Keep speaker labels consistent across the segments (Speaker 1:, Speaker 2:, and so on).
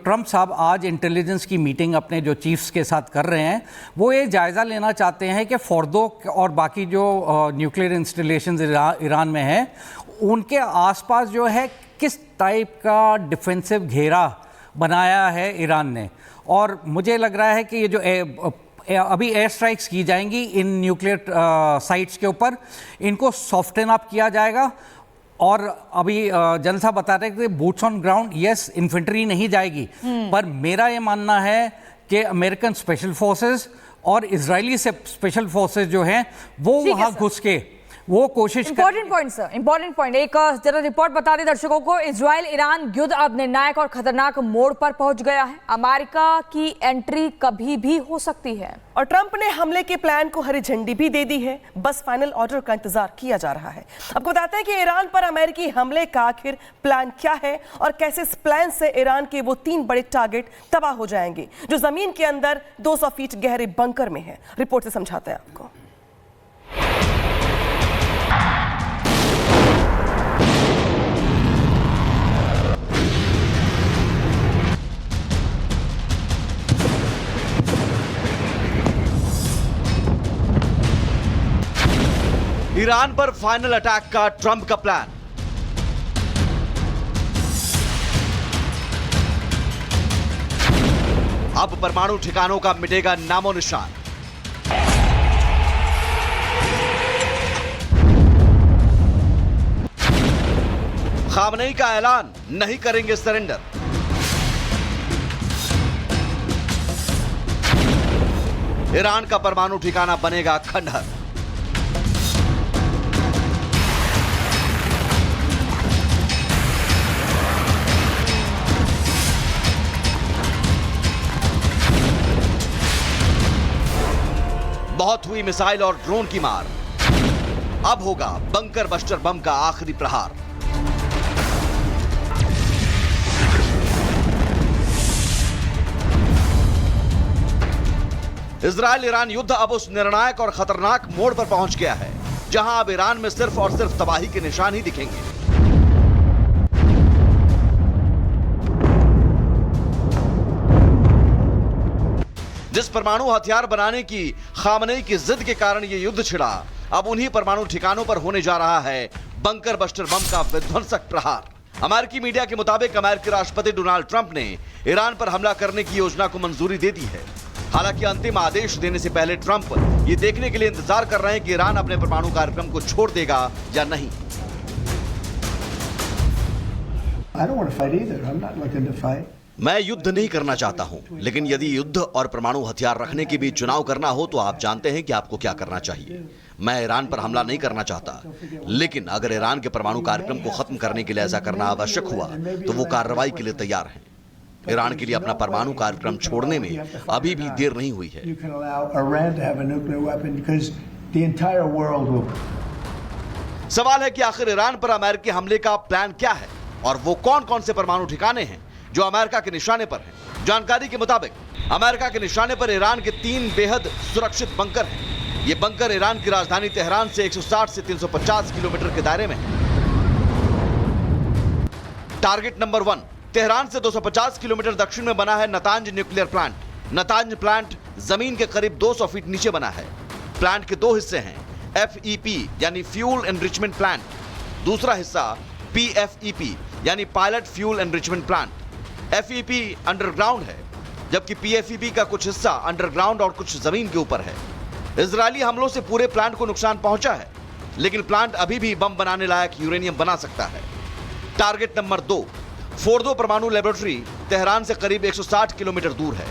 Speaker 1: Trump साहब आज intelligence की मीटिंग अपने जो चीफ्स के साथ कर रहे हैं, वो ये जायज़ा लेना चाहते हैं कि फोर्दो और बाकी जो न्यूक्लियर इंस्टॉलेशंस ईरान में हैं, उनके आसपास जो है किस टाइप का डिफेंसिव घेरा बनाया है ईरान ने। और मुझे लग रहा है कि ये जो अभी एयर स्ट्राइक्स की जाएंगी इन न्यूक्लियर साइट्स के ऊपर, इनको सॉफ्टन अप किया जाएगा। और अभी जनरल साहब बता रहे हैं कि boots on ground, yes, infantry नहीं जाएगी, पर मेरा ये मानना है कि अमेरिकन स्पेशल फोर्सेस और इजरायली स्पेशल फोर्सेस जो हैं वो वहां घुस के वो कोशिश।
Speaker 2: Important point sir, important point. एक जरा रिपोर्ट बता दें दर्शकों को। इजराइल ईरान युद्ध अब निर्णायक और खतरनाक मोड़ पर पहुंच गया है। अमेरिका की एंट्री कभी भी हो सकती है
Speaker 3: और ट्रंप ने हमले के प्लान को हरी झंडी भी दे दी है। बस फाइनल ऑर्डर का इंतजार किया जा रहा है। आपको बताते हैं कि ईरान पर अमेरिकी हमले का आखिर प्लान क्या है और कैसे इस प्लान से ईरान के वो 3 बड़े टारगेट तबाह हो जाएंगे जो जमीन के अंदर 200 फीट गहरे बंकर में है। रिपोर्ट से समझाते हैं आपको।
Speaker 4: ईरान पर फाइनल अटैक का ट्रंप का प्लान। अब परमाणु ठिकानों का मिटेगा नामो निशान। खामनेई का ऐलान, नहीं करेंगे सरेंडर। ईरान का परमाणु ठिकाना बनेगा खंडहर। बहुत हुई मिसाइल और ड्रोन की मार, अब होगा बंकर बस्टर बम का आखिरी प्रहार। इजराइल ईरान युद्ध अब उस निर्णायक और खतरनाक मोड़ पर पहुंच गया है जहां अब ईरान में सिर्फ और सिर्फ तबाही के निशान ही दिखेंगे। जिस परमाणु हथियार बनाने की खामनेई की जिद के कारण यह युद्ध छिड़ा, अब उन्हीं परमाणु ठिकानों पर होने जा रहा है बंकर बस्टर बम का विध्वंसक प्रहार। अमेरिकी मीडिया के मुताबिक अमेरिकी राष्ट्रपति डोनाल्ड ट्रंप ने ईरान पर हमला करने की योजना को मंजूरी दे दी है। हालांकि अंतिम आदेश देने से पहले ट्रंप ये देखने के लिए इंतजार कर रहे हैं कि ईरान अपने परमाणु कार्यक्रम को छोड़ देगा या नहीं। मैं युद्ध नहीं करना चाहता हूं, लेकिन यदि युद्ध और परमाणु हथियार रखने के बीच चुनाव करना हो तो आप जानते हैं कि आपको क्या करना चाहिए। मैं ईरान पर हमला नहीं करना चाहता, लेकिन अगर ईरान के परमाणु कार्यक्रम को खत्म करने के लिए ऐसा करना आवश्यक हुआ तो वो कार्रवाई के लिए तैयार हैं। ईरान के लिए अपना परमाणु कार्यक्रम छोड़ने में अभी भी देर नहीं हुई है। सवाल है कि आखिर ईरान पर अमेरिकी हमले का प्लान क्या है और वो कौन कौन से परमाणु ठिकाने हैं जो अमेरिका के निशाने पर हैं। जानकारी के मुताबिक अमेरिका के निशाने पर ईरान के 3 बेहद सुरक्षित बंकर हैं। ये बंकर ईरान की राजधानी तेहरान से 160 से 350 किलोमीटर के दायरे में है। टारगेट नंबर 1, तेहरान से 250 किलोमीटर दक्षिण में बना है Natanz nuclear plant. Natanz plant जमीन के करीब 200 फीट नीचे बना है। प्लांट के 2 हिस्से हैं, FEP यानी फ्यूल एनरिचमेंट प्लांट, दूसरा हिस्सा PFEP यानी pilot fuel enrichment plant. FEP underground है, जबकि PFEP का कुछ हिस्सा अंडरग्राउंड और कुछ जमीन के ऊपर है। इजरायली हमलों से पूरे प्लांट को नुकसान पहुंचा है, लेकिन प्लांट अभी भी बम बनाने लायक यूरेनियम बना सकता है। टारगेट नंबर 2, फोर्दो परमाणु लेबोरेटरी तेहरान से करीब 160 किलोमीटर दूर है।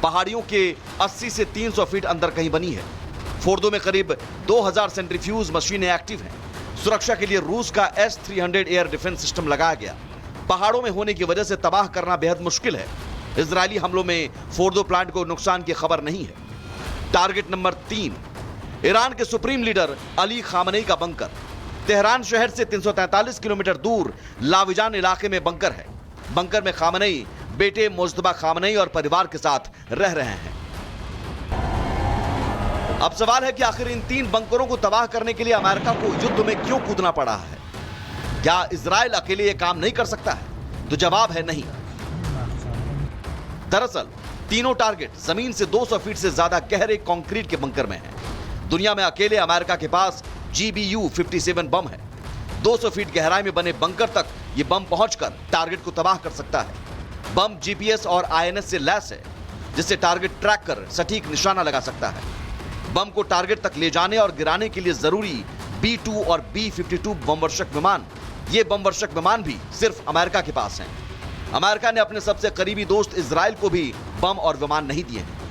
Speaker 4: पहाड़ियों के 80 से 300 फीट अंदर कहीं बनी है। फोर्दो में करीब 2000 सेंट्रीफ्यूज मशीनें एक्टिव हैं। सुरक्षा के लिए रूस का S-300 एयर डिफेंस सिस्टम लगाया गया। पहाड़ों में होने की वजह से तबाह करना बेहद मुश्किल है। इजरायली हमलों में फोर्दो प्लांट को नुकसान की खबर नहीं है। टारगेट नंबर 3, ईरान के सुप्रीम लीडर अली खामनेई का बंकर। तेहरान शहर से 343 किलोमीटर दूर लाविजान इलाके में बंकर है। बंकर में खामनेई बेटे मुज्तबा खामनेई और परिवार के साथ रह रहे हैं। अब सवाल है कि आखिर इन 3 बंकरों को तबाह करने के लिए अमेरिका को युद्ध में क्यों कूदना पड़ा है? क्या इजराइल अकेले ये काम नहीं कर सकता है? तो जवाब है नहीं। दरअसल तीनों टारगेट जमीन से 200 फीट से ज्यादा गहरे कंक्रीट के बंकर में हैं। दुनिया में अकेले अमेरिका के पास GBU-57 बम है। 200 फीट गहराई में बने बंकर तक ये बम पहुंचकर टारगेट को तबाह कर सकता है। बम GPS और INS से लैस है, जिससे टारगेट ट्रैक कर सटीक निशाना लगा सकता है। बम को टारगेट तक ले जाने और गिराने के लिए जरूरी B-2 और B-52 बमवर्षक विमान, ये बमवर्षक विमान भी सिर्फ अमेरिका के पास हैं। अमेरिका ने अपने सबसे करीबी दोस्त इजराइल को भी बम और विमान नहीं दिए हैं।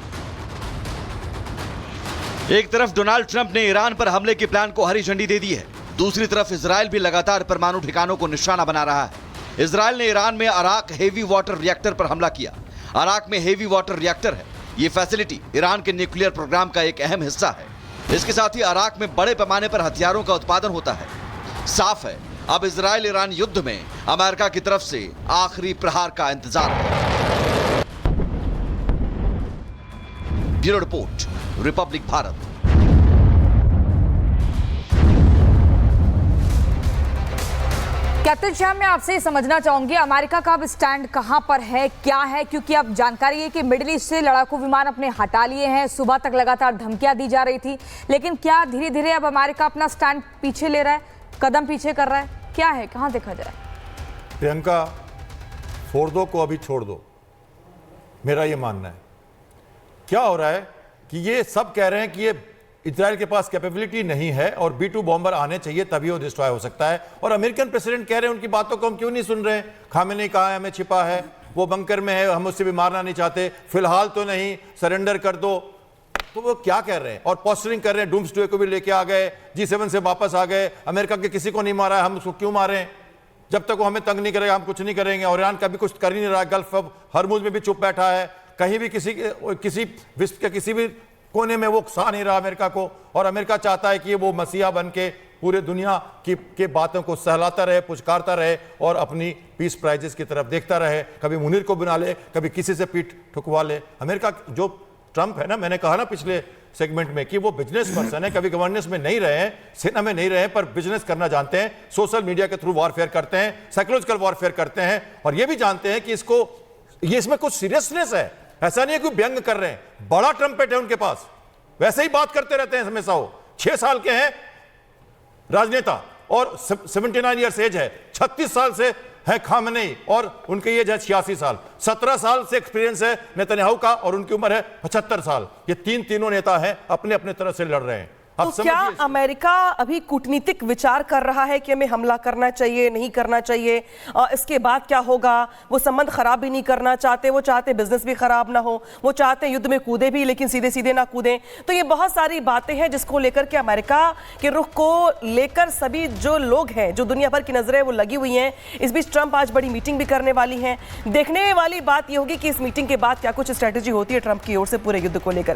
Speaker 4: एक तरफ डोनाल्ड ट्रंप ने ईरान पर हमले के प्लान को हरी झंडी दे दी है, दूसरी तरफ इजराइल भी लगातार परमाणु ठिकानों को निशाना बना रहा है। इजराइल ने ईरान में अराक हेवी वाटर रिएक्टर पर हमला किया। अराक में हेवी वाटर रिएक्टर है। ये फैसिलिटी ईरान के न्यूक्लियर प्रोग्राम का एक अहम हिस्सा है। इसके साथ ही अराक में बड़े पैमाने पर हथियारों का उत्पादन होता है। साफ है, अब इजराइल ईरान युद्ध में अमेरिका की तरफ से आखिरी प्रहार का इंतजार है। Bureau report, Republic Bharat.
Speaker 2: Captain Shah, मैं आपसे समझना चाहूंगी अमेरिका का अब स्टैंड कहां पर है, क्या है, क्योंकि अब जानकारी है कि मिडिल ईस्ट से लड़ाकू विमान अपने हटा लिए हैं। सुबह तक लगातार धमकियां दी जा रही थी, लेकिन क्या धीरे धीरे अब अमेरिका अपना स्टैंड पीछे ले रहा है, कदम पीछे कर रहा है? क्या है, कहां देखा जाए?
Speaker 5: प्रियंका, फोर्दो को अभी छोड़ दो, मेरा ये मानना है। क्या हो रहा है कि ये सब कह रहे हैं कि ये इजराइल के पास कैपेबिलिटी नहीं है और B-2 बॉम्बर आने चाहिए तभी वो डिस्ट्रॉय हो सकता है, और अमेरिकन प्रेसिडेंट कह रहे हैं उनकी बातों को हम क्यों नहीं सुन रहे? खामेनी कहा है हमें छिपा है, वो बंकर में है, हम उससे भी मारना नहीं चाहते, फिलहाल तो नहीं, सरेंडर कर दो। तो वो क्या कह रहे हैं? और पोस्टरिंग कर रहे हैं, डूम्सडे को भी लेके आ गए, G7 से वापस आ गए, अमेरिका के किसी को नहीं मारा है, हम उसको क्यों मारें? जब तक वो हमें तंग नहीं करेगा हम कुछ नहीं करेंगे। और ईरान कभी कुछ कर ही नहीं रहा, गल्फ अब हरमुज में भी चुप बैठा है, कहीं भी किसी विश्व के किसी भी कोने में वो उकसा नहीं रहा अमेरिका को। और अमेरिका चाहता है कि वो मसीहा बन के पूरे दुनिया की बातों को सहलाता रहे, पुचकारता रहे और अपनी पीस प्राइजेस की तरफ देखता रहे। कभी मुनीर को बना ले, कभी किसी से पीठ ठुकवा ले। अमेरिका जो ट्रंप है ना, मैंने कहा ना पिछले सेगमेंट में कि वो बिजनेस पर्सन है, कभी गवर्नेंस में नहीं रहे हैं, सेना में नहीं रहे हैं, पर बिजनेस करना जानते हैं, सोशल मीडिया के थ्रू वॉरफेयर करते हैं, साइकोलॉजिकल वॉरफेयर करते हैं, और ये भी जानते हैं कि इसमें कुछ सीरियसनेस है। ऐसा नहीं है कि व्यंग कर रहे हैं, बड़ा ट्रम्पेट है उनके पास, वैसे ही बात करते रहते हैं हमेशा। वो 6 साल के हैं राजनेता और 79 ईयर्स एज है, 36 साल से है खामेनी और उनकी एज है 86 साल, 17 साल से एक्सपीरियंस है नेतन्याहू का और उनकी उम्र है 75 साल। ये तीनों नेता हैं, अपने अपने तरह से लड़ रहे हैं।
Speaker 3: तो क्या अमेरिका अभी कूटनीतिक विचार कर रहा है कि हमें हमला करना चाहिए, नहीं करना चाहिए, इसके बाद क्या होगा? वो संबंध खराब भी नहीं करना चाहते, वो चाहते बिजनेस भी खराब ना हो, वो चाहते युद्ध में कूदे भी लेकिन सीधे सीधे ना कूदें। तो ये बहुत सारी बातें हैं जिसको लेकर के अमेरिका के रुख को लेकर सभी जो लोग हैं, जो दुनिया भर की नजरें वो लगी हुई हैं। इस बीच ट्रंप आज बड़ी मीटिंग भी करने वाली हैं। देखने वाली बात ये होगी कि इस मीटिंग के बाद क्या कुछ स्ट्रेटेजी होती है ट्रंप की ओर से पूरे युद्ध को लेकर।